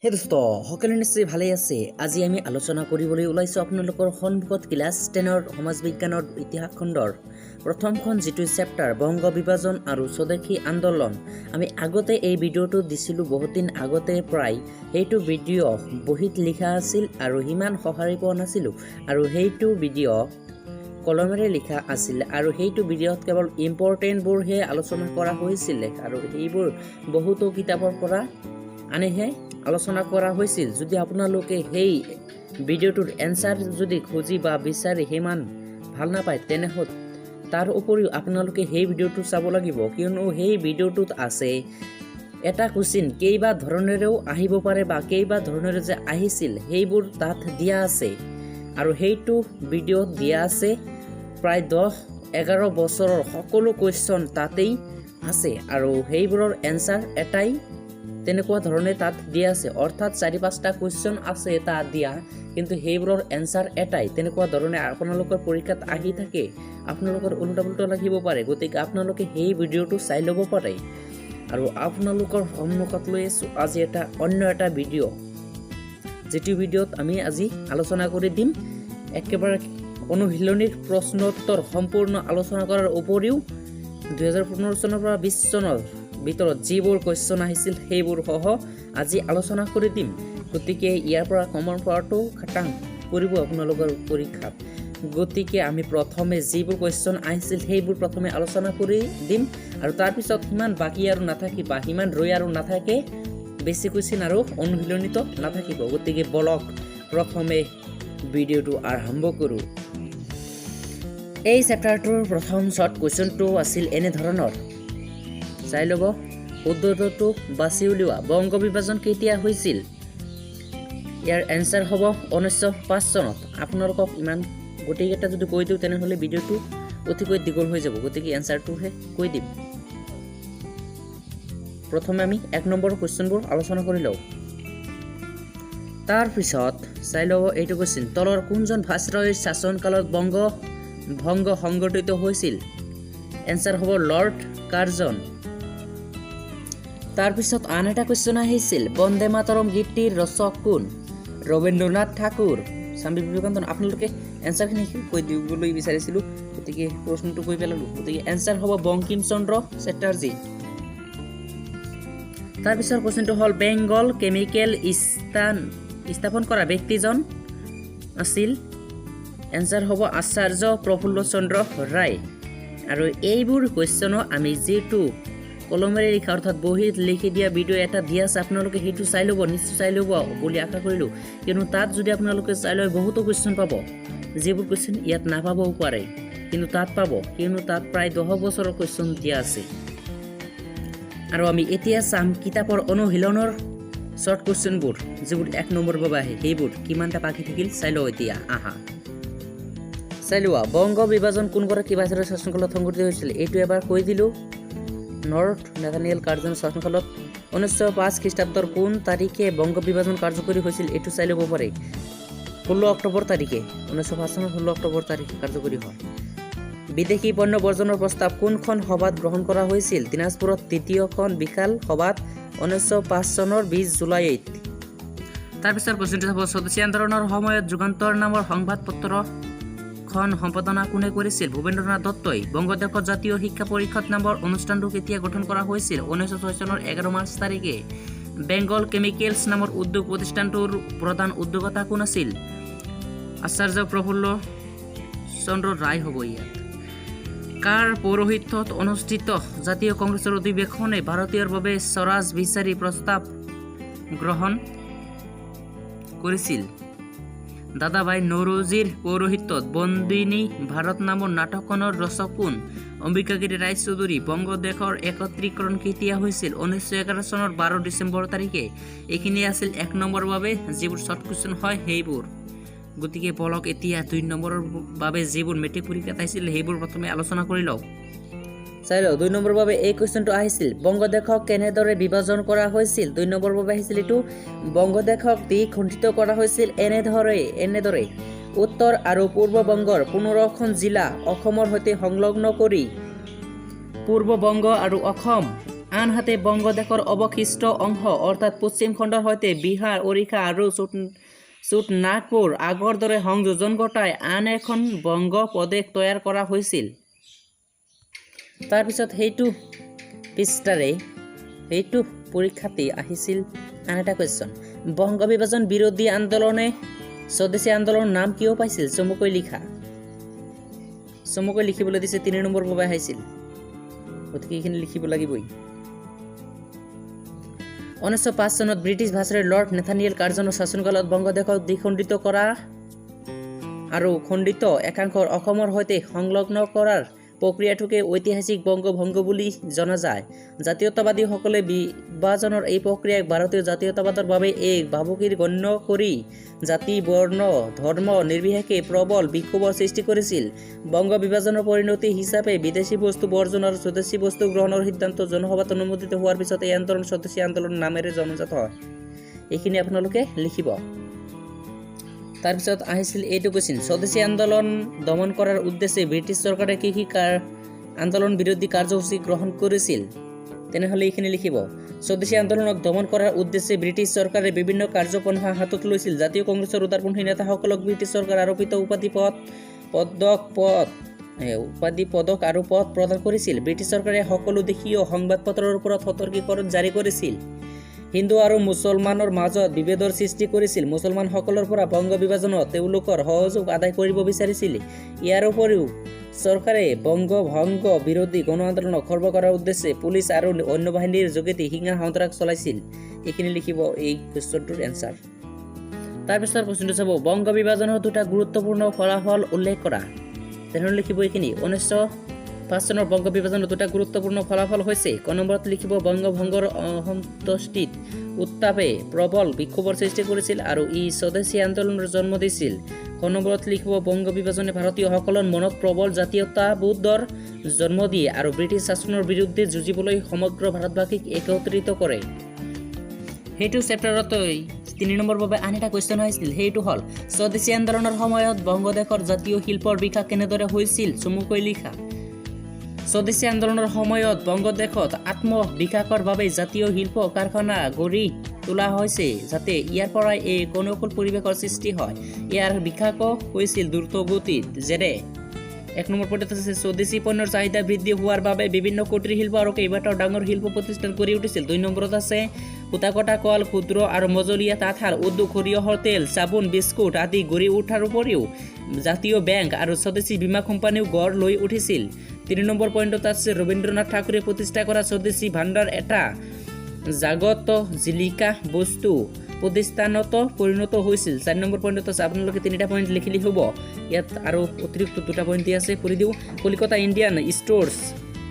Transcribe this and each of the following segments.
হে দোস্ত সকলে নিশ্চয় ভালে আছে। আজি আমি আলোচনা কৰিবলৈ ওলাইছোঁ আপোনালোকৰ সন্মুখত ক্লাছ 10ৰ সমাজ বিজ্ঞানৰ ইতিহাস খণ্ডৰ প্ৰথমখন যিটো চেপ্টাৰ বংগ বিভাজন আৰু স্বদেশী আন্দোলন। আমি আগতে এই ভিডিঅ'টো দিছিলোঁ বহুত দিন আগতে, প্ৰায় সেইটো ভিডিঅ' বহীত লিখা আছিল আৰু সিমান সঁহাৰি পোৱা নাছিলোঁ, আৰু সেইটো ভিডিঅ' কলমেৰে লিখা আছিল আৰু সেইটো ভিডিঅ'ত কেৱল ইম্পৰ্টেণ্টবোৰহে আলোচনা কৰা হৈছিল আৰু সেইবোৰ বহুতো কিতাপৰ পৰা আনিহে আলোচনা কৰা হৈছিল। যদি আপোনালোকে সেই ভিডিঅ'টোৰ এনচাৰ যদি খুজি বা বিচাৰি সিমান ভাল নাপায়, তেনেহ'লে তাৰ উপৰিও আপোনালোকে সেই ভিডিঅ'টো চাব লাগিব, কিয়নো সেই ভিডিঅ'টোত আছে এটা কুৱেশ্যন কেইবা ধৰণেৰেও আহিব পাৰে বা কেইবা ধৰণেৰে যে আহিছিল সেইবোৰ তাত দিয়া আছে, আৰু সেইটো ভিডিঅ'ত দিয়া আছে প্ৰায় 10-11 বছৰৰ সকলো কুৱেশ্যন তাতেই আছে, আৰু সেইবোৰৰ এনচাৰ এটাই তেনেকুৱা ধৰণে তাত দিয়া আছে। অৰ্থাৎ 4-5টা কুৱেশ্যন আছে তাত দিয়া, কিন্তু সেইবোৰৰ এনচাৰ এটাই। তেনেকুৱা ধৰণে আপোনালোকৰ পৰীক্ষাত আহি থাকে, আপোনালোকৰ উল্টা পুল্টা লাগিব পাৰে, গতিকে আপোনালোকে সেই ভিডিঅ'টো চাই ল'ব পাৰে। আৰু আপোনালোকৰ সন্মুখত লৈ আছোঁ আজি অন্য এটা ভিডিঅ', যিটো ভিডিঅ'ত আমি আজি আলোচনা কৰি দিম একেবাৰে অনুশীলনীৰ প্ৰশ্নোত্তৰ সম্পূৰ্ণ আলোচনা কৰাৰ উপৰিও 2015 চনৰ পৰা 20 চনৰ ভিতৰত যিবোৰ কুৱেশ্যন আহিছিল সেইবোৰ সহ আজি আলোচনা কৰি দিম। গতিকে ইয়াৰ পৰা কমন পোৱাটো খাটাং কৰিব আপোনালোকৰ পৰীক্ষাত। গতিকে আমি প্ৰথমে যিবোৰ কুৱেশ্যন আহিছিল সেইবোৰ প্ৰথমে আলোচনা কৰি দিম, আৰু তাৰপিছত সিমান বাকী আৰু নাথাকিব, সিমান ৰৈ আৰু নাথাকে, বেছি কুৱেশ্যন আৰু অনুশীলনীত নাথাকিব। গতিকে বলক প্ৰথমে ভিডিঅ'টো আৰম্ভ কৰোঁ। এই চেপ্টাৰটোৰ প্ৰথম শ্বৰ্ট কুৱেশ্যনটো আছিল এনেধৰণৰ, চাই ল'ব। উত্তৰটো বাছি উলিওৱা। বংগ বিভাজন কেতিয়া হৈছিল? ইয়াৰ এনচাৰ হ'ব 1905 চনত। আপোনালোকক ইমান গোটেইকেইটা যদি কৈ দিওঁ তেনেহ'লে ভিডিঅ'টো অতিকৈ দীঘল হৈ যাব, গতিকে এনচাৰটোহে কৈ দিম। প্ৰথমে আমি 1 নম্বৰ কুৱেশ্যনবোৰ আলোচনা কৰি লওঁ। তাৰপিছত চাই ল'ব এইটো কুৱেশ্যন, তলৰ কোনজন ভাইচৰয়ৰ শাসনকালত ভংগ সংগঠিত হৈছিল? এনচাৰ হ'ব লৰ্ড কাৰ্জন। তাৰপিছত আন এটা কুৱেশ্যন আহিছিল, বন্দে মাতৰম গীতটিৰ ৰচক কোন? ৰবীন্দ্ৰনাথ ঠাকুৰ, স্বামী বিবেকানন্দ। আপোনালোকে এনচাৰখিনি কৈ দিবলৈ বিচাৰিছিলোঁ, গতিকে প্ৰশ্নটো কৈ পেলালোঁ। গতিকে এনচাৰ হ'ব বংকিম চন্দ্ৰ চেটাৰ্জী। তাৰপিছৰ কুৱেশ্যনটো হ'ল বেংগল কেমিকেল স্থাপন কৰা ব্যক্তিজন আছিল? এনচাৰ হ'ব আচাৰ্য প্ৰফুল্ল চন্দ্ৰ ৰায়। আৰু এইবোৰ কুৱেশ্যনো আমি যিটো কলমেৰে লিখা অৰ্থাৎ বহীত লিখি দিয়া ভিডিঅ' এটা দিয়া আছে, আপোনালোকে সেইটো চাই ল'ব, নিশ্চয় চাই ল'ব বুলি আশা কৰিলোঁ, কিয়নো তাত যদি আপোনালোকে চাই লয় বহুতো কুৱেশ্যন পাব, যিবোৰ কুৱেশ্যন ইয়াত নাপাবও পাৰে, কিন্তু তাত পাব, কিয়নো তাত প্ৰায় 10 বছৰৰ কুৱেশ্যন দিয়া আছে। আৰু আমি এতিয়া চাম কিতাপৰ অনুশীলনৰ শ্বৰ্ট কুৱেশ্যনবোৰ, যিবোৰ 1 নম্বৰ বাবে আহে, সেইবোৰ কিমানটা বাকী থাকিল চাই লওঁ এতিয়া। চাই লোৱা, বংগ বিভাজন কোনগৰাকী ভাইচৰয়ৰ শাসনকালত সংঘটিত হৈছিল? এইটো এবাৰ কৈ দিলোঁ, নৰ্থ নেথানিয়েল কাৰ্জনৰ শাসনকালত। 1905 খ্ৰীষ্টাব্দৰ কোন তাৰিখে বংগ বিভাজন কাৰ্যকৰী হৈছিল? এইটো চাই ল'ব পাৰে, 16 অক্টোবৰ তাৰিখে, 1905 চনৰ 16 অক্টোবৰ তাৰিখে কাৰ্যকৰী হয়। বিদেশী পণ্য বৰ্জনৰ প্ৰস্তাৱ কোনখন সভাত গ্ৰহণ কৰা হৈছিল? দিনাজপুৰত 3খন বিশাল সভাত 1905 চনৰ 20 জুলাইত। তাৰপিছত কুৱেশ্যনটো চাব, স্বদেশী আন্দোলনৰ সময়ত যুগান্তৰ নামৰ সংবাদপত্ৰ সম্পাদনা কোনে কৰিছিল? ভূপেন্দ্ৰনাথ দত্তই। বংগদেশত জাতীয় শিক্ষা পৰিষদ নামৰ অনুষ্ঠানটো কেতিয়া গঠন কৰা হৈছিল? 1906 চনৰ 11 মাৰ্চ তাৰিখে। বেংগল কেমিকেলছ নামৰ উদ্যোগ প্ৰতিষ্ঠানটোৰ প্ৰধান উদ্যোগতা কোন আছিল? আচাৰ্য প্ৰফুল্ল চন্দ্ৰ ৰায় হ'ব ইয়াত। কাৰ পৌৰোহিত্যত অনুষ্ঠিত জাতীয় কংগ্ৰেছৰ অধিৱেশনে ভাৰতীয়ৰ বাবে স্বৰাজ বিচাৰি প্ৰস্তাৱ গ্ৰহণ কৰিছিল? দাদাভাই নৌৰোজীৰ পৌৰোহিত্যত। বন্দিনী ভাৰত নামৰ নাটকখনৰ ৰচক কোন? অম্বিকাগিৰি ৰায়চৌধুৰী। বংগদেশৰ একত্ৰীকৰণ কেতিয়া হৈছিল? 1911 চনৰ 12 ডিচেম্বৰ তাৰিখে। এইখিনি আছিল 1 নম্বৰ বাবে যিবোৰ শ্বৰ্ট কুৱেশ্যন হয় সেইবোৰ। গতিকে বলক এতিয়া 2 নম্বৰৰ বাবে যিবোৰ মেট্ৰিক পৰীক্ষাত আহিছিল সেইবোৰ প্ৰথমে আলোচনা কৰি লওঁ। চাই লওঁ, 2 নম্বৰ বাবে এই কুৱেশ্যনটো আহিছিল, বংগদেশক কেনেদৰে বিভাজন কৰা হৈছিল? 2 নম্বৰ বাবে আহিছিল এইটো, বংগদেশক দ্বিখণ্ডিত কৰা হৈছিল এনেদৰে। উত্তৰ আৰু পূৰ্ব বংগৰ 15খন জিলা অসমৰ সৈতে সংলগ্ন কৰি পূৰ্ব বংগ আৰু অসম আনহাতে বংগদেশৰ অৱশিষ্ট অংশ অৰ্থাৎ পশ্চিম খণ্ডৰ সৈতে বিহাৰ, ওড়িশা আৰু ছোটনাগপুৰ আগৰ দৰে সংযোজন ঘটাই আন এখন বংগ প্ৰদেশ তৈয়াৰ কৰা হৈছিল। তাৰপিছত সেইটো পৰীক্ষাতে আহিছিল আন এটা কুৱেশ্যন, বংগ বিভাজন বিৰোধী আন্দোলনে স্বদেশী আন্দোলনৰ নাম কিয় পাইছিল? চমুকৈ লিখিবলৈ দিছে 3 নম্বৰ বাবে আহিছিল, গতিকে এইখিনি লিখিব লাগিবই। 1905 চনত ব্ৰিটিছ ভাইচৰয় লৰ্ড নেথানিয়েল কাৰ্জনৰ শাসনকালত বংগদেশক দ্বিখণ্ডিত কৰা আৰু খণ্ডিত একাংশৰ অসমৰ সৈতে সংলগ্ন কৰাৰ প্ৰক্ৰিয়াটোকে ঐতিহাসিক বংগভংগ বুলি জনা যায়। জাতীয়তাবাদীসকলে বিভাজনৰ এই প্ৰক্ৰিয়াক ভাৰতীয় জাতীয়তাবাদৰ বাবে এক ভাবুকিৰ গণ্য কৰি জাতি, বৰ্ণ, ধৰ্ম নিৰ্বিশেষে প্ৰবল বিক্ষোভৰ সৃষ্টি কৰিছিল। বংগ বিভাজনৰ পৰিণতি হিচাপে বিদেশী বস্তু বৰ্জন আৰু স্বদেশী বস্তু গ্ৰহণৰ সিদ্ধান্ত জনসভাত অনুমোদিত হোৱাৰ পিছত এই আন্দোলন স্বদেশী আন্দোলন নামেৰে জনাজাত হয়। এইখিনি আপোনালোকে লিখিব। তাৰপিছত আহিছিল এইটো কুৱেশ্যন, স্বদেশী আন্দোলন দমন কৰাৰ উদ্দেশ্যে ব্ৰিটিছ চৰকাৰে কি আন্দোলন বিৰোধী কাৰ্যসূচী গ্ৰহণ কৰিছিল? তেনেহ'লে এইখিনি লিখিব। স্বদেশী আন্দোলনক দমন কৰাৰ উদ্দেশ্যে ব্ৰিটিছ চৰকাৰে বিভিন্ন কাৰ্যপন্থা হাতত লৈছিল। জাতীয় কংগ্ৰেছৰ উদাৰপন্থী নেতাসকলক ব্ৰিটিছ চৰকাৰ আৰোপিত উপাধি পদক আৰু পদ প্ৰদান কৰিছিল। ব্ৰিটিছ চৰকাৰে সকলো দেশীয় সংবাদ পত্ৰৰ ওপৰত সতৰ্কীকৰণ জাৰি কৰিছিল। হিন্দু আৰু মুছলমানৰ মাজত বিভেদৰ সৃষ্টি কৰিছিল। মুছলমানসকলৰ পৰা বংগ বিভাজনত তেওঁলোকৰ সহযোগ আদায় কৰিব বিচাৰিছিল। ইয়াৰ উপৰিও চৰকাৰে বংগভংগ বিৰোধী গণ আন্দোলনক খৰ্ব কৰাৰ উদ্দেশ্যে পুলিচ আৰু অন্য বাহিনীৰ যোগেদি হিংসা সন্ত্ৰাস চলাইছিল। এইখিনি লিখিব এই কুৱেশ্যনটোৰ এনচাৰ। তাৰপিছত কুৱেশ্যনটো চাব, বংগ বিভাজনৰ 2টা গুৰুত্বপূৰ্ণ ফলাফল উল্লেখ কৰা। তেনেহ'লে লিখিব এইখিনি। 1905 চনৰ বংগ বিভাজনৰ 2টা গুৰুত্বপূৰ্ণ ফলাফল হৈছে, ক নম্বৰত লিখিব বংগভংগৰ অসন্তুষ্টিত উত্তাপে প্ৰবল বিক্ষোভৰ সৃষ্টি কৰিছিল আৰু ই স্বদেশী আন্দোলনৰ জন্ম দিছিল। খ নম্বৰত লিখিব বংগ বিভাজনে ভাৰতীয়সকলৰ মনত প্ৰবল জাতীয়তাবোধৰ জন্ম দিয়ে আৰু ব্ৰিটিছ শাসনৰ বিৰুদ্ধে যুঁজিবলৈ সমগ্ৰ ভাৰতবাসীক একত্ৰিত কৰে। সেইটো চেপ্টাৰতে 3 নম্বৰ বাবে আন এটা কুৱেশ্যন আহিছিল, সেইটো হ'ল স্বদেশী আন্দোলনৰ সময়ত বংগদেশৰ জাতীয় শিল্পৰ বিকাশ কেনেদৰে হৈছিল? চমুকৈ লিখা। স্বদেশী আন্দোলনৰ সময়ত বংগদেশত আত্মবিকাশৰ বাবে জাতীয় শিল্প কাৰখানা গঢ়ি তোলা হৈছে, যাতে ইয়াৰ পৰাই এক অনুকূল পৰিৱেশৰ সৃষ্টি হয়। ইয়াৰ বিকাশো হৈছিল দ্ৰুত গতিত, যেনে 1 নম্বৰ পইণ্টত আছে স্বদেশী পণ্যৰ চাহিদা বৃদ্ধি হোৱাৰ বাবে বিভিন্ন কুটীৰ শিল্প আৰু কেইবাটাও ডাঙৰ শিল্প প্ৰতিষ্ঠান গঢ়ি উঠিছিল। 2 নম্বৰত আছে সূতাকটা কল, ক্ষুদ্ৰ আৰু মজলীয়া তাঁতশাল উদ্যোগ, সৰিয়হৰ তেল, চাবোন, বিস্কুট আদি গঢ়ি উঠাৰ উপৰিও জাতীয় বেংক আৰু স্বদেশী বীমা কোম্পানীও গঢ় লৈ উঠিছিল। 3 নম্বৰ পইণ্টত আছে ৰবীন্দ্ৰনাথ ঠাকুৰে প্ৰতিষ্ঠা কৰা স্বদেশী ভাণ্ডাৰ এটা জাগত জিলিকা বস্তু প্ৰতিষ্ঠানত পৰিণত হৈছিল। 4 নম্বৰ পইণ্টত আছে, আপোনালোকে 3টা পইণ্ট লিখিলে হ'ব। ইয়াত আৰু অতিৰিক্ত 2টা পইণ্ট আছে, কৰি দিওঁ। কলিকতা ইণ্ডিয়ান ষ্ট'ৰ্ছ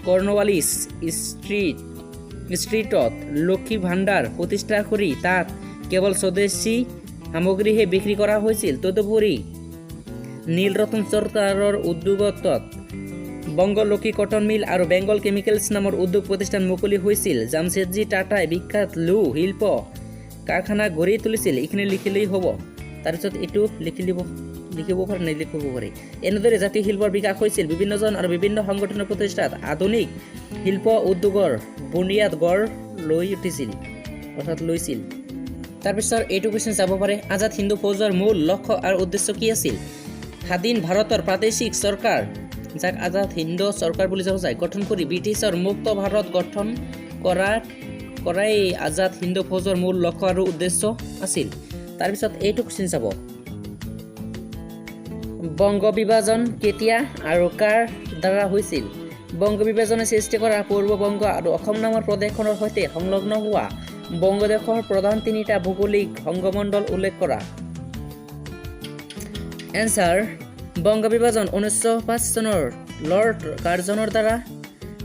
কৰ্ণৱালিছ ষ্ট্ৰীটত লক্ষী ভাণ্ডাৰ প্ৰতিষ্ঠা কৰি তাত কেৱল স্বদেশী সামগ্ৰীহে বিক্ৰী কৰা হৈছিল। তদুপৰি নীলৰতন চৰকাৰৰ উদ্যোগত বংগলক্ষী কটন মিল আৰু বেংগল কেমিকেলছ নামৰ উদ্যোগ প্ৰতিষ্ঠান মুকলি হৈছিল। জামছেদজী টাটাই বিখ্যাত লৌহ শিল্প কাৰখানা গঢ়ি তুলিছিল। এইখিনি লিখিলেই হ'ব। তাৰপিছত এইটো লিখিব পাৰে, নিলিখিব পাৰে। এনেদৰে জাতীয় শিল্পৰ বিকাশ হৈছিল। বিভিন্নজন আৰু বিভিন্ন সংগঠনৰ প্ৰতিষ্ঠাত আধুনিক শিল্প উদ্যোগৰ বুনিয়াদ গঢ় লৈছিল। তাৰপিছত এইটো কুৱেশ্যন যাব পাৰে, আজাদ হিন্দু ফৌজৰ মূল লক্ষ্য আৰু উদ্দেশ্য কি আছিল? স্বাধীন ভাৰতৰ প্ৰাদেশিক চৰকাৰ, যাক আজাদ হিন্দ চৰকাৰ বুলি জনা যায়, গঠন কৰি ব্ৰিটিছৰ মুক্ত ভাৰত গঠন কৰাই আজাদ হিন্দ ফৌজৰ মূল লক্ষ্য আৰু উদ্দেশ্য আছিল। তাৰপিছত এইটো কুৱেশ্যন চাব, বংগ বিভাজন কেতিয়া আৰু কাৰ দ্বাৰা হৈছিল? বংগ বিভাজনে সৃষ্টি কৰা পূৰ্ব বংগ আৰু অসম নামৰ প্ৰদেশখনৰ সৈতে সংলগ্ন হোৱা বংগদেশৰ প্ৰধান 3টা ভৌগোলিক সংগমণ্ডল উল্লেখ কৰা। এনচাৰ, বংগ বিভাজন 1905 চনৰ লৰ্ড কাৰ্জনৰ দ্বাৰা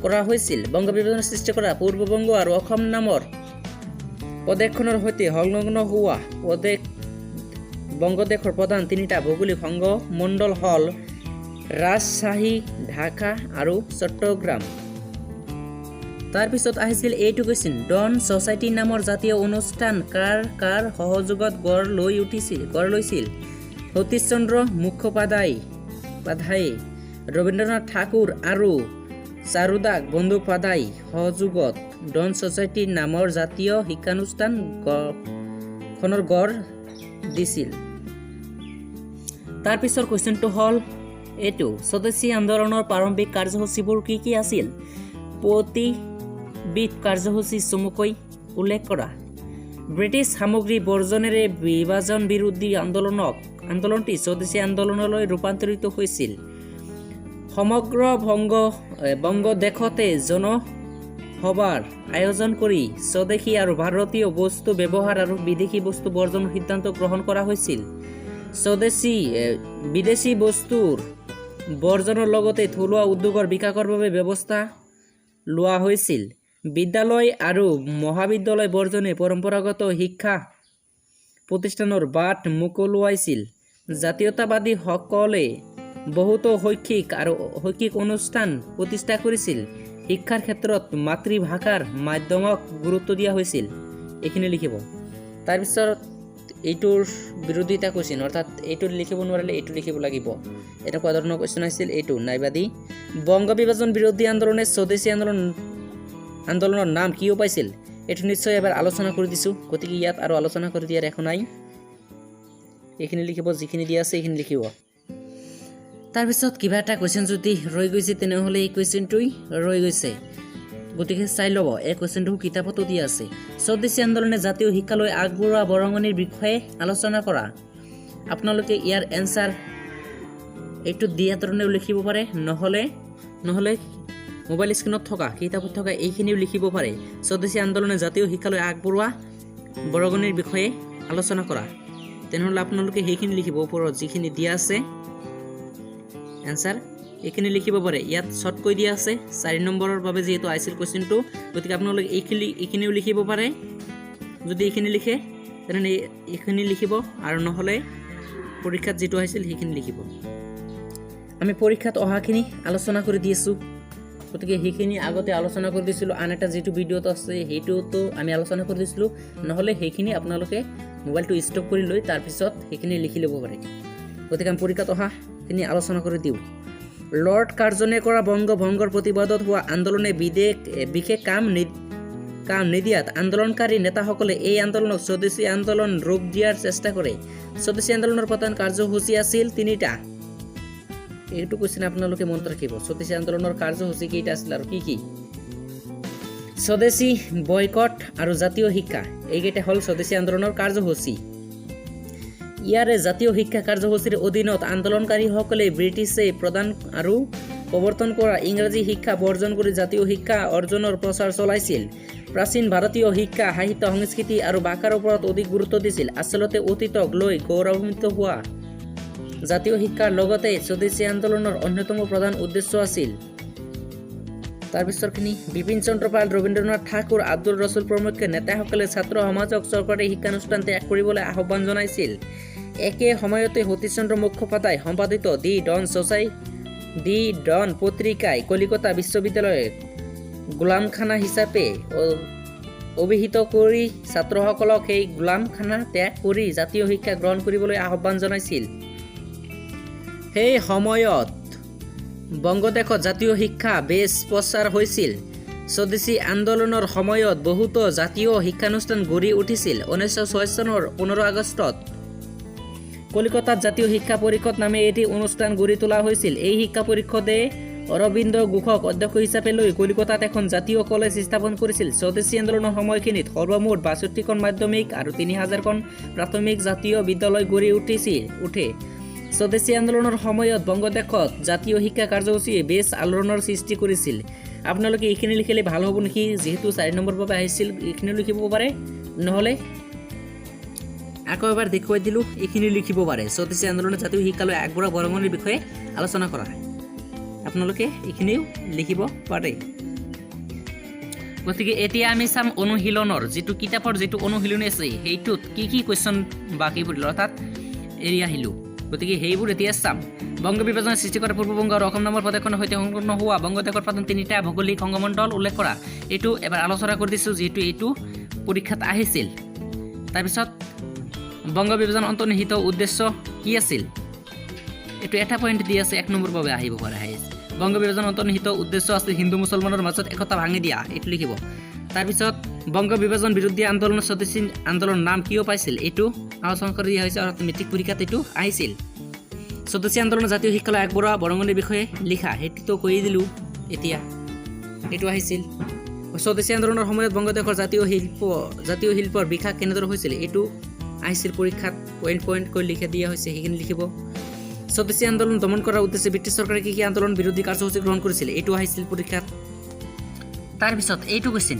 কৰা হৈছিল। বংগ বিভাজনৰ সৃষ্টি কৰা পূৰ্ব বংগ আৰু অসম নামৰ প্ৰদেশখনৰ সৈতে সংলগ্ন হোৱা বংগদেশৰ প্ৰধান 3টা ভৌগোলিক সংগমণ্ডল হ'ল ৰাজশ্বাহী, ঢাকা আৰু চট্টগ্ৰাম। তাৰপিছত আহিছিল এইটো কুৱেশ্যন, ডন ছ'চাইটি নামৰ জাতীয় অনুষ্ঠান কাৰ সহযোগত গঢ় লৈছিল? সতীশ চন্দ্ৰ মুখোপাধ্যায়, ৰবীন্দ্ৰনাথ ঠাকুৰ আৰু চাৰুদাস বন্দ্যোপাধ্যায় সহযোগত ডন ছ'চাইটি নামৰ জাতীয় শিক্ষানুষ্ঠান খনৰ গঢ় দিছিল। তাৰপিছৰ কুৱেশ্যনটো হ'ল এইটো, স্বদেশী আন্দোলনৰ প্ৰাৰম্ভিক কাৰ্যসূচীবোৰ কি কি আছিল? প্ৰতিবিধ কাৰ্যসূচী চমুকৈ উল্লেখ কৰা। ব্ৰিটিছ সামগ্ৰী বৰ্জনেৰে বিভাজন বিৰোধী আন্দোলনটি স্বদেশী আন্দোলনলৈ ৰূপান্তৰিত হৈছিল। সমগ্ৰ বংগদেশতে জনসভাৰ আয়োজন কৰি স্বদেশী আৰু ভাৰতীয় বস্তু ব্যৱহাৰ আৰু বিদেশী বস্তু বৰ্জনৰ সিদ্ধান্ত গ্ৰহণ কৰা হৈছিল। বিদেশী বস্তুৰ বৰ্জনৰ লগতে থলুৱা উদ্যোগৰ বিকাশৰ বাবে ব্যৱস্থা লোৱা হৈছিল। বিদ্যালয় আৰু মহাবিদ্যালয় বৰ্জনে পৰম্পৰাগত শিক্ষা প্ৰতিষ্ঠানৰ বাট মোকলোৱাইছিল। জাতীয়তাবাদীসকলে বহুতো শৈক্ষিক অনুষ্ঠান প্ৰতিষ্ঠা কৰিছিল। শিক্ষাৰ ক্ষেত্ৰত মাতৃভাষাৰ মাধ্যমক গুৰুত্ব দিয়া হৈছিল। এইখিনি লিখিব। তাৰপিছত এইটোৰ বিৰোধিতা কুৱেশ্যন, অৰ্থাৎ এইটো লিখিব নোৱাৰিলে এইটো লিখিব লাগিব। এনেকুৱা ধৰণৰ কুৱেশ্যন আহিছিল এইটো নাইবাদি। বংগ বিভাজন বিৰোধী আন্দোলনে স্বদেশী আন্দোলনৰ নাম কিয় পাইছিল? এইটো নিশ্চয় এবাৰ আলোচনা কৰি দিছোঁ, গতিকে ইয়াত আৰু আলোচনা কৰি দিয়াৰ একো নাই। এইখিনি লিখিব, যিখিনি দিয়া আছে এইখিনি লিখিব। তাৰপিছত কিবা এটা কুৱেশ্যন যদি ৰৈ গৈছে তেনেহ'লে এই কুৱেশ্যনটোই ৰৈ গৈছে, গতিকে চাই ল'ব। এই কুৱেশ্যনটো কিতাপতো দিয়া আছে। স্বদেশী আন্দোলনে জাতীয় শিক্ষালৈ আগবঢ়োৱা বৰঙণিৰ বিষয়ে আলোচনা কৰা। আপোনালোকে ইয়াৰ এনচাৰ এইটো দিয়া ধৰণেও লিখিব পাৰে, নহ'লে মোবাইল স্ক্ৰীণত থকা কিতাপত থকা এইখিনিও লিখিব পাৰে। স্বদেশী আন্দোলনে জাতীয় শিক্ষালৈ আগবঢ়োৱা বৰঙণিৰ বিষয়ে আলোচনা কৰা। তেনেহ'লে আপোনালোকে সেইখিনি লিখিব, ওপৰত যিখিনি দিয়া আছে এনচাৰ এইখিনি লিখিব পাৰে। ইয়াত শ্বৰ্টকৈ দিয়া আছে 4 নম্বৰৰ বাবে যিহেতু আহিছিল কুৱেশ্যনটো, গতিকে আপোনালোকে এইখিনিও লিখিব পাৰে। যদি এইখিনি লিখে তেনেহ'লে এইখিনি লিখিব, আৰু নহ'লে পৰীক্ষাত যিটো আহিছিল সেইখিনি লিখিব। আমি পৰীক্ষাত অহাখিনি আলোচনা কৰি দি আছোঁ, গতিকে সেইখিনি আগতে আলোচনা কৰি দিছিলোঁ। আন এটা যিটো ভিডিঅ'ত আছে সেইটোতো আমি আলোচনা কৰি দিছিলোঁ, নহ'লে সেইখিনি আপোনালোকে মোবাইলটো ষ্টপ কৰি লৈ তাৰপিছত সেইখিনি লিখি ল'ব পাৰে। গতিকে আমি পৰীক্ষাত অহাখিনি আলোচনা কৰি দিওঁ। লৰ্ড কাৰ্জনে কৰা বংগভংগৰ প্ৰতিবাদত হোৱা আন্দোলনে বিশেষ কাম নিদিয়াত আন্দোলনকাৰী নেতাসকলে এই আন্দোলনক স্বদেশী আন্দোলন ৰূপ দিয়াৰ চেষ্টা কৰে। স্বদেশী আন্দোলনৰ প্ৰধান কাৰ্যসূচী আছিল 3টা। এইটো কুৱেশ্যন আপোনালোকে মনত ৰাখিব। স্বদেশী আন্দোলনৰ কাৰ্যসূচী কেইটা আছিল আৰু কি? স্বদেশী, বয়কট আৰু জাতীয় শিক্ষা, এইকেইটা হ'ল স্বদেশী আন্দোলনৰ কাৰ্যসূচী। ইয়াৰে জাতীয় শিক্ষা কাৰ্যসূচীৰ অধীনত আন্দোলনকাৰীসকলে ব্ৰিটিছে প্ৰদান আৰু প্ৰৱৰ্তন কৰা ইংৰাজী শিক্ষা বৰ্জন কৰি জাতীয় শিক্ষা অৰ্জনৰ প্ৰচাৰ চলাইছিল। প্ৰাচীন ভাৰতীয় শিক্ষা, সাহিত্য, সংস্কৃতি আৰু ভাষাৰ ওপৰত অধিক গুৰুত্ব দিছিল। আচলতে অতীতক লৈ গৌৰৱান্বিত হোৱা জাতীয় শিক্ষাৰ লগতে স্বদেশী আন্দোলনৰ অন্যতম প্ৰধান উদ্দেশ্য আছিল। তাৰপিছৰখিনি বিপিন চন্দ্ৰ পাল, ৰবীন্দ্ৰনাথ ঠাকুৰ, আব্দুল ৰছুল প্ৰমুখ নেতাসকলে ছাত্ৰ সমাজক চৰকাৰী শিক্ষানুষ্ঠান ত্যাগ কৰিবলৈ আহ্বান জনাইছিল। একে সময়তে সতীশ চন্দ্ৰ মুখোপাধ্যায় সম্পাদিত দি ডন পত্ৰিকাই কলিকতা বিশ্ববিদ্যালয়ক গোলামখানা হিচাপে অভিহিত কৰি ছাত্ৰসকলক সেই গোলামখানা ত্যাগ কৰি জাতীয় শিক্ষা গ্ৰহণ কৰিবলৈ আহ্বান জনাইছিল। সেই সময়ত বংগদেশত জাতীয় শিক্ষা বেছ প্ৰচাৰ হৈছিল। স্বদেশী আন্দোলনৰ সময়ত বহুতো জাতীয় শিক্ষানুষ্ঠান গঢ়ি উঠিছিল। 1906 চনৰ 15 আগষ্টত কলিকতাত জাতীয় শিক্ষা পৰিষদ নামে এটি অনুষ্ঠান গঢ়ি তোলা হৈছিল। এই শিক্ষা পৰিষদে অৰবিন্দ ঘোষক অধ্যক্ষ হিচাপে লৈ কলিকতাত এখন জাতীয় কলেজ স্থাপন কৰিছিল। স্বদেশী আন্দোলনৰ সময়খিনিত সৰ্বমুঠ 62খন মাধ্যমিক আৰু 3000খন প্ৰাথমিক জাতীয় বিদ্যালয় গঢ়ি উঠে। স্বদেশী আন্দোলনৰ সময়ত বংগদেশত জাতীয় শিক্ষা কাৰ্যসূচীয়ে বেছ আলোড়নৰ সৃষ্টি কৰিছিল। আপোনালোকে এইখিনি লিখিলে ভাল হ'ব নেকি? যিহেতু 4 নম্বৰ বাবে আহিছিল, এইখিনি লিখিব পাৰে, নহ'লে আকৌ এবাৰ দেখুৱাই দিলোঁ, এইখিনি লিখিব পাৰে। স্বদেশী আন্দোলনৰ জাতীয় শিক্ষালৈ আগবঢ়োৱা বৰঙণিৰ বিষয়ে আলোচনা কৰা। আপোনালোকে এইখিনিও লিখিব পাৰে। গতিকে এতিয়া আমি চাম অনুশীলনৰ যিটো কিতাপৰ যিটো অনুশীলনী আছে সেইটোত কি কুৱেশ্যন বাকী পৰিল, অৰ্থাৎ এৰি আহিলোঁ। গতিকে সেইবোৰ এতিয়া চাম। বংগ বিভাজনৰ সৃষ্টি কৰা পূৰ্ববংগ আৰু অসম নামৰ প্ৰদেশখনৰ সৈতে সংলগ্ন হোৱা বংগদেশৰ প্ৰধান 3টা ভৌগোলিক সংগমণ্ডল উল্লেখ কৰা। এইটো এবাৰ আলোচনা কৰি দিছোঁ, যিহেতু এইটো পৰীক্ষাত আহিছিল। তাৰপিছত বংগ বিভাজন অন্তৰ্নিহিত উদ্দেশ্য কি আছিল? এইটো এটা পইণ্ট দি আছে, 1 নম্বৰ বাবে আহিব পাৰে। বংগ বিভাজন অন্তৰ্নিহিত উদ্দেশ্য আছিল হিন্দু মুছলমানৰ মাজত একতা ভাঙি দিয়া, এইটো লিখিব। তাৰপিছত বংগ বিভাজন বিৰোধী আন্দোলনৰ স্বদেশী আন্দোলন নাম কিয় পাইছিল এইটো আলোচনা কৰি দিয়া হৈছে, অৰ্থাৎ মেট্ৰিক পৰীক্ষাত এইটো আহিছিল। স্বদেশী আন্দোলনৰ জাতীয় শিক্ষালয় আগবঢ়োৱা বৰঙণিৰ বিষয়ে লিখা, সেইটোতো কৈ দিলোঁ এতিয়া, এইটো আহিছিল। স্বদেশী আন্দোলনৰ সময়ত বংগদেশৰ জাতীয় শিল্পৰ বিকাশ কেনেদৰে হৈছিল এইটো আহিছিল পৰীক্ষাত, পইণ্ট কৈ লিখি দিয়া হৈছে, সেইখিনি লিখিব। স্বদেশী আন্দোলন দমন কৰাৰ উদ্দেশ্যে ব্ৰিটিছ চৰকাৰে কি আন্দোলন বিৰোধী কাৰ্যসূচী গ্ৰহণ কৰিছিল এইটো আহিছিল পৰীক্ষাত। তাৰপিছত এইটো কুৱেশ্যন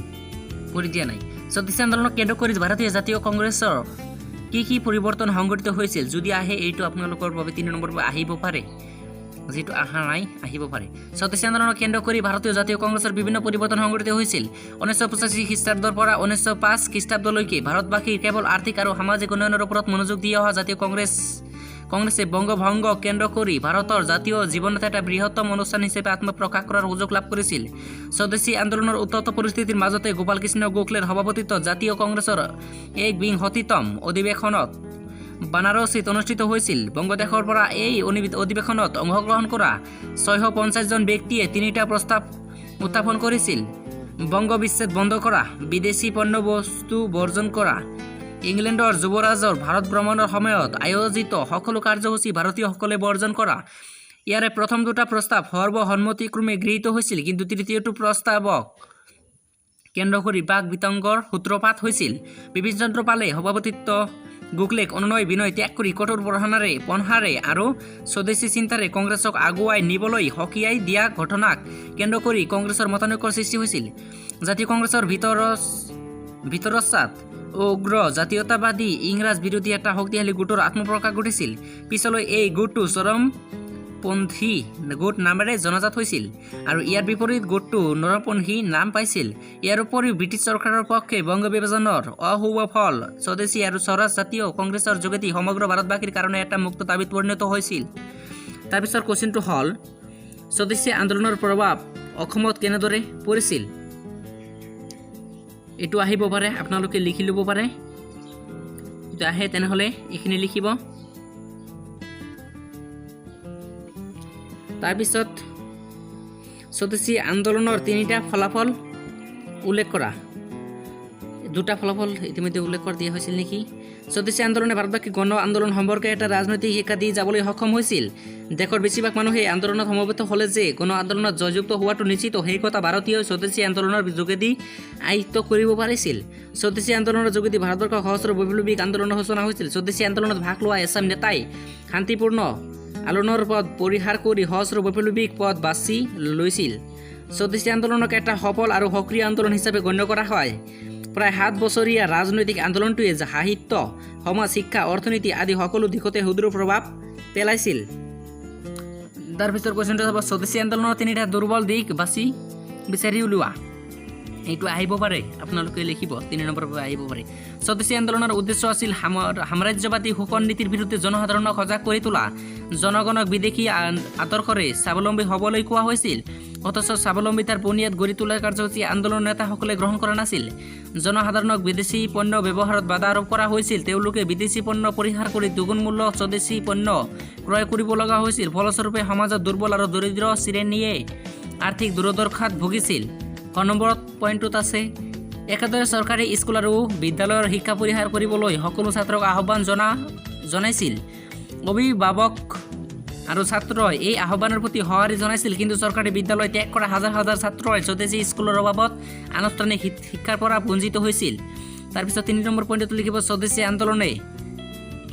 কৰি দিয়া নাই, স্বদেশী আন্দোলনক কেন্দ্ৰ কৰি ভাৰতীয় জাতীয় কংগ্ৰেছৰ কি পৰিৱৰ্তন সংঘটিত হৈছিল, যদি আহে এইটো আপোনালোকৰ বাবে 3 নম্বৰ আহিব পাৰে, যিটো অহা নাই আহিব পাৰে। স্বদেশী আন্দোলনক কেন্দ্ৰ কৰি ভাৰতীয় জাতীয় কংগ্ৰেছৰ বিভিন্ন পৰিৱৰ্তন সংঘটিত হৈছিল। 1985 খ্ৰীষ্টাব্দৰ পৰা 1905 খ্ৰীষ্টাব্দলৈকে ভাৰতবাসীৰ কেৱল আৰ্থিক আৰু সামাজিক উন্নয়নৰ ওপৰত মনোযোগ দি অহা জাতীয় কংগ্ৰেছে বংগভংগক কেন্দ্ৰ কৰি ভাৰতৰ জাতীয় জীৱনত এটা বৃহত্তম অনুষ্ঠান হিচাপে আত্মপ্ৰকাশ কৰাৰ সুযোগ লাভ কৰিছিল। স্বদেশী আন্দোলনৰ উত্তপ্ত পৰিস্থিতিৰ মাজতে গোপাল কৃষ্ণ গোখলেৰ সভাপতিত্বত জাতীয় কংগ্ৰেছৰ 61তম অধিৱেশনত বানাৰসীত অনুষ্ঠিত হৈছিল। বংগদেশৰ পৰা এই অধিৱেশনত অংশগ্ৰহণ কৰা 650 জন ব্যক্তিয়ে 3টা প্ৰস্তাৱ উত্থাপন কৰিছিল। বংগ বিচ্ছেদ বন্ধ কৰা, বিদেশী পণ্য বস্তু বৰ্জন কৰা, ইংলেণ্ডৰ যুৱৰাজৰ ভাৰত ভ্ৰমণৰ সময়ত আয়োজিত সকলো কাৰ্যসূচী ভাৰতীয়সকলে বৰ্জন কৰা। ইয়াৰে প্ৰথম 2টা প্ৰস্তাৱ সৰ্বসন্মতিক্ৰমে গৃহীত হৈছিল, কিন্তু তৃতীয়টো প্ৰস্তাৱক কেন্দ্ৰ কৰি বাক বিতংগৰ সূত্ৰপাত হৈছিল। বিপিন চন্দ্ৰ পালে সভাপতিত্ব গোখলেক অনুনয় বিনয় ত্যাগ কৰি কঠোৰ পন্থাৰে আৰু স্বদেশী চিন্তাৰে কংগ্ৰেছক আগুৱাই নিবলৈ সকীয়াই দিয়া ঘটনাক কেন্দ্ৰ কৰি কংগ্ৰেছৰ মতানৈক্যৰ সৃষ্টি হৈছিল। জাতীয় কংগ্ৰেছৰ ভিতৰস্বাত উগ্ৰ জাতীয়তাবাদী ইংৰাজ বিৰোধী এটা শক্তিশালী গোটৰ আত্মপ্ৰকাশ ঘটিছিল। পিছলৈ এই গোটটো চৰমপন্থী গোট নামেৰে জনাজাত হৈছিল আৰু ইয়াৰ বিপৰীত গোটটো নৰমপন্থী নাম পাইছিল। ইয়াৰ উপৰিও ব্ৰিটিছ চৰকাৰৰ পক্ষে বংগ বিভাজনৰ অশুভ ফল স্বদেশী আৰু স্বৰাজ জাতীয় কংগ্ৰেছৰ যোগেদি সমগ্ৰ ভাৰতবাসীৰ কাৰণে এটা মুক্ত দাবীত পৰিণত হৈছিল। তাৰপিছত কুৱেশ্যনটো হ'ল স্বদেশী আন্দোলনৰ প্ৰভাৱ অসমত কেনেদৰে পৰিছিল, এইটো আহিব পাৰে, আপোনালোকে লিখি ল'ব পাৰে, যদি আহে তেনেহ'লে এইখিনি লিখিব। তাৰপিছত স্বদেশী আন্দোলনৰ 3টা ফলাফল উল্লেখ কৰা, 2টা ফলাফল ইতিমধ্যে উল্লেখ কৰি দিয়া হৈছিল নেকি। স্বদেশী আন্দোলনে ভাৰতবাসীক গণ আন্দোলন সম্পৰ্কে এটা ৰাজনৈতিক শিক্ষা দি যাবলৈ সক্ষম হৈছিল। দেশৰ বেছিভাগ মানুহে আন্দোলনত সমবেত হ'লে যে গণ আন্দোলনত জয়যুক্ত হোৱাটো নিশ্চিত, সেই কথা ভাৰতীয় স্বদেশী আন্দোলনৰ যোগেদি আয়ত্ত কৰিব পাৰিছিল। স্বদেশী আন্দোলনৰ যোগেদি ভাৰতবৰ্ষৰ সহস্ৰ বৈপ্লৱিক আন্দোলনৰ সূচনা হৈছিল। স্বদেশী আন্দোলনত ভাগ লোৱা এচাম নেতাই শান্তিপূৰ্ণ আলোড়নৰ পথ পৰিহাৰ কৰি সহস্ৰ বৈপ্লৱিক পথ বাছি লৈছিল। স্বদেশী আন্দোলনক এটা সফল আৰু সক্ৰিয় আন্দোলন হিচাপে গণ্য কৰা হয়। প্ৰায় 7 বছৰীয়া ৰাজনৈতিক আন্দোলনটোৱে সাহিত্য, সমাজ, শিক্ষা, অৰ্থনীতি আদি সকলো দিশতে সুদূৰ প্ৰভাৱ পেলাইছিল। তাৰপিছত কুৱেশ্যনটো হ'ব স্বদেশী আন্দোলনৰ 3টা দুৰ্বল দিশ বিচাৰি উলিওৱা, এইটো আহিব পাৰে, আপোনালোকে লিখিব, 3 নম্বৰ আহিব পাৰে। স্বদেশী আন্দোলনৰ উদ্দেশ্য আছিল সাম্ৰাজ্যবাদী শোষণ নীতিৰ বিৰুদ্ধে জনসাধাৰণক সজাগ কৰি তোলা। জনগণক বিদেশী আদৰ্শৰে স্বাৱলম্বী হ'বলৈ কোৱা হৈছিল, অথচ স্বাৱলম্বিতাৰ বুনিয়াদ গঢ়ি তোলাৰ কাৰ্যসূচী আন্দোলনৰ নেতাসকলে গ্ৰহণ কৰা নাছিল। জনসাধাৰণক বিদেশী পণ্য ব্যৱহাৰত বাধা আৰোপ কৰা হৈছিল। তেওঁলোকে বিদেশী পণ্য পৰিহাৰ কৰি দুগুণ মূল্য স্বদেশী পণ্য ক্ৰয় কৰিব লগা হৈছিল। ফলস্বৰূপে সমাজত দুৰ্বল আৰু দৰিদ্ৰ শ্ৰেণীয়ে আৰ্থিক দুৰ্দশাত ভুগিছিল। ক নম্বৰত পইণ্টটোত আছে, একেদৰে চৰকাৰী স্কুল আৰু বিদ্যালয়ৰ শিক্ষা পৰিহাৰ কৰিবলৈ সকলো ছাত্ৰক আহ্বান জনাইছিল। অভিভাৱক আৰু ছাত্ৰই এই আহ্বানৰ প্ৰতি সঁহাৰি জনাইছিল, কিন্তু চৰকাৰী বিদ্যালয় ত্যাগ কৰা হাজাৰ হাজাৰ ছাত্ৰই স্বদেশী স্কুলৰ অভাৱত আনুষ্ঠানিক শিক্ষাৰ পৰা বঞ্চিত হৈছিল। তাৰপিছত 3 নম্বৰ পইণ্টটো লিখিব, স্বদেশী আন্দোলনে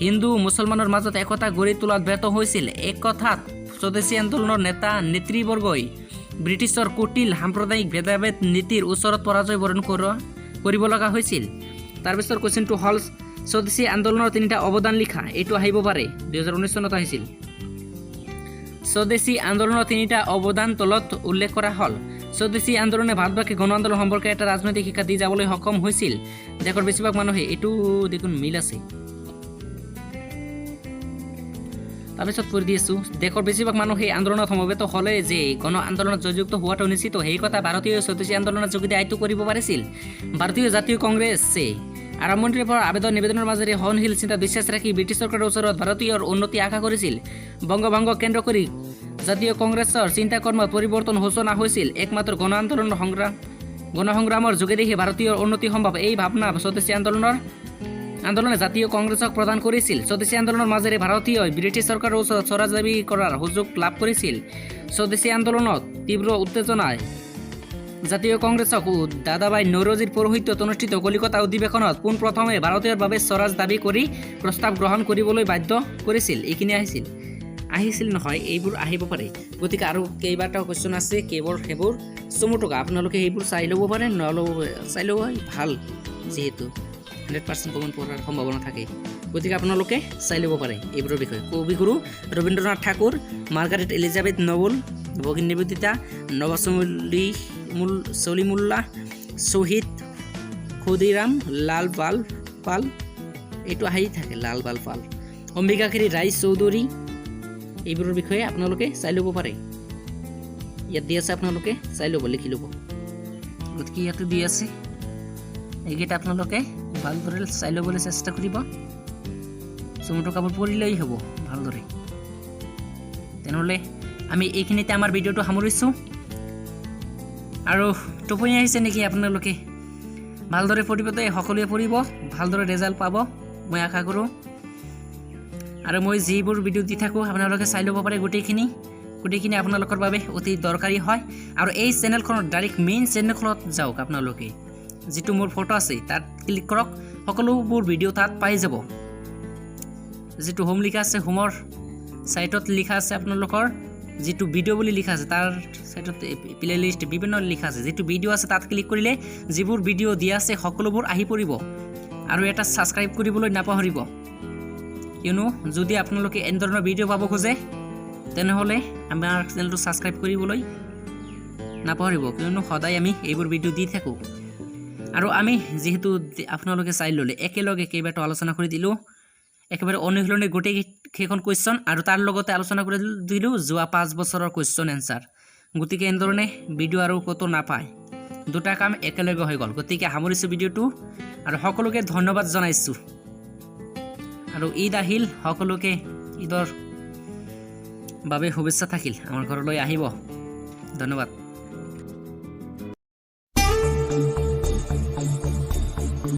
হিন্দু মুছলমানৰ মাজত একতা গঢ়ি তোলাত ব্যৰ্থ হৈছিল। এক কথাত স্বদেশী আন্দোলনৰ নেতা নেতৃবৰ্গই ব্ৰিটিছৰ কুটিল সাম্প্ৰদায়িক ভেদাভেদ নীতিৰ ওচৰত পৰাজয় বৰণ কৰিব লগা হৈছিল। তাৰপিছত কুৱেশ্যনটো হ'ল স্বদেশী আন্দোলনৰ 3টা অৱদান লিখা, এইটো আহিব পাৰে, 2019 চনত আহিছিল। স্বদেশী আন্দোলনৰ 3টা অৱদান তলত উল্লেখ কৰা হ'ল। স্বদেশী আন্দোলনে ভাৰতবাসীক গণ আন্দোলন সম্পৰ্কে এটা ৰাজনৈতিক শিক্ষা দি যাবলৈ সক্ষম হৈছিল। দেশৰ বেছিভাগ মানুহে, এইটো দেখোন মিল আছে, তাৰপিছত পঢ়ি দি আছোঁ, দেশৰ বেছিভাগ মানুহে আন্দোলনত সমবেত হ'লে যে গণ আন্দোলনত জয়যুক্ত হোৱাটো নিশ্চিত, সেই কথা ভাৰতীয় স্বদেশী আন্দোলনৰ যোগেদি আয়ত্ত কৰিব পাৰিছিল। ভাৰতীয় জাতীয় কংগ্ৰেছে আৰম্ভণিৰে পৰা নিবেদনৰ মাজেৰে সহনশীল চিন্তাত বিশ্বাস ৰাখি ব্ৰিটিছ চৰকাৰৰ ওচৰত ভাৰতীয়ৰ উন্নতি আশা কৰিছিল। বংগভংগ কেন্দ্ৰ কৰি জাতীয় কংগ্ৰেছৰ চিন্তাকৰ্মত পৰিৱৰ্তন সূচনা হৈছিল। একমাত্ৰ গণসংগ্ৰামৰ যোগেদিহে ভাৰতীয় উন্নতি সম্ভৱ। এই ভাৱনা স্বদেশী আন্দোলনে জাতীয় কংগ্ৰেছক প্ৰদান কৰিছিল। স্বদেশী আন্দোলনৰ মাজেৰে ভাৰতীয় ব্ৰিটিছ চৰকাৰৰ ওচৰত স্বৰাজ দাবী কৰাৰ সুযোগ লাভ কৰিছিল। স্বদেশী আন্দোলনত তীব্ৰ উত্তেজনায় জাতীয় কংগ্ৰেছক দাদাভাই নৌৰোজীৰ পৌৰোহিত্যত অনুষ্ঠিত কলিকতা অধিৱেশনত পোনপ্ৰথমে ভাৰতীয়ৰ বাবে স্বৰাজ দাবী কৰি প্ৰস্তাৱ গ্ৰহণ কৰিবলৈ বাধ্য কৰিছিল। এইখিনি আহিছিল নহয়, এইবোৰ আহিব পাৰে। গতিকে আৰু কেইবাটাও কুৱেশ্যন আছে, সেইবোৰ চমু টকা আপোনালোকে সেইবোৰ চাই ল'ব পাৰে, চাই ল'ব ভাল, যিহেতু 100% কমন পঢ়াৰ সম্ভাৱনা থাকে। গতিকে আপোনালোকে চাই ল'ব পাৰে এইবোৰৰ বিষয়ে। Kaviguru Rabindranath Thakur, Margaret Elizabeth Noble, ভগিনী নিবেদিতা, নৱাব সলিমুল্লাহ, শ্বহীদ ক্ষুদিৰাম, লাল বাল পাল, এইটো আহি থাকে লাল বাল পাল, অম্বিকাগিৰি ৰায় চৌধুৰী, এইবোৰৰ বিষয়ে আপোনালোকে চাই ল'ব পাৰে। ইয়াত দি আছে, আপোনালোকে চাই ল'ব, লিখি ল'ব। গতিকে ইয়াতো দি আছে, এইকেইটা আপোনালোকে ভালদৰে চাই ল'বলৈ চেষ্টা কৰিব। চমুটো কাপোৰ পঢ়িলেই হ'ব ভালদৰে। তেনেহ'লে আমি এইখিনিতে আমাৰ ভিডিঅ'টো সামৰিছোঁ। আৰু টোপনি আহিছে নেকি আপোনালোকে? ভালদৰে পঢ়িব, সকলোৱে পঢ়িব, ভালদৰে ৰেজাল্ট পাব মই আশা কৰোঁ। আৰু মই যিবোৰ ভিডিঅ' দি থাকোঁ আপোনালোকে চাই ল'ব পাৰে। গোটেইখিনি আপোনালোকৰ বাবে অতি দৰকাৰী হয়। আৰু এই চেনেলখনত ডাইৰেক্ট মেইন চেনেলখনত যাওক আপোনালোকে, যিটো মোৰ ফটো আছে তাত ক্লিক কৰক, সকলোবোৰ ভিডিঅ' তাত পাই যাব। যিটো হোম লিখা আছে, হোমৰ ছাইটত লিখা আছে আপোনালোকৰ, যিটো ভিডিঅ' বুলি লিখা আছে তাৰ ছাইটত প্লে লিষ্ট বিভিন্ন লিখা আছে। যিটো ভিডিঅ' আছে তাত ক্লিক কৰিলে যিবোৰ ভিডিঅ' দিয়া আছে সকলোবোৰ আহি পৰিব। আৰু এটা ছাবস্ক্ৰাইব কৰিবলৈ নাপাহৰিব, কিয়নো যদি আপোনালোকে এনেধৰণৰ ভিডিঅ' পাব খোজে তেনেহ'লে আমাৰ চেনেলটো ছাবস্ক্ৰাইব কৰিবলৈ নাপাহৰিব, কিয়নো সদায় আমি এইবোৰ ভিডিঅ' দি থাকোঁ। আৰু আমি যিহেতু আপোনালোকে চাই ল'লে, একেলগে কেইবাটাও আলোচনা কৰি দিলোঁ, একেবাৰে অনুশীলনী গোটেইকেইখন কুৱেশ্যন, আৰু তাৰ লগতে আলোচনা কৰি দিলোঁ যোৱা 5 বছৰৰ কুৱেশ্যন এনচাৰ। গতিকে এনেধৰণে ভিডিঅ' আৰু ক'তো নাপায়, দুটা কাম একেলগে হৈ গ'ল। গতিকে সামৰিছোঁ ভিডিঅ'টো, আৰু সকলোকে ধন্যবাদ জনাইছোঁ। আৰু ঈদ আহিল, সকলোকে ঈদৰ বাবে শুভেচ্ছা থাকিল। আমাৰ ঘৰলৈ আহিব, ধন্যবাদ।